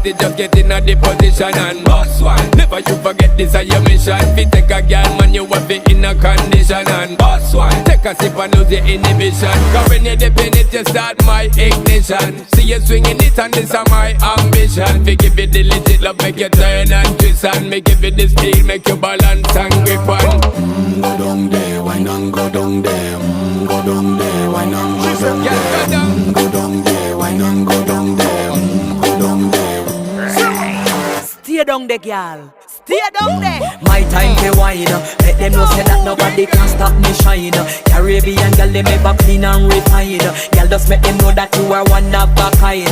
party, just get in a the position and boss one. Never you forget this is your mission. Fi take a girl, man, you have it in a condition and boss one. Take a sip and lose your inhibition. Cause when you dip in it, you start my ignition. See you swinging it and this is my ambition. Fi give it the legit love, make you turn and twist and me give it the speed, make you balance and grip on. Go down there, why not go down there? Go down there, why not go down there? Go down there, why not go down there? Go down there. Stay down there, girl. Stay down there. My time to wine. Let them know say that nobody can stop me shine. Caribbean girl, they make back clean and refine. Girl, just make them know that you are one of a kind.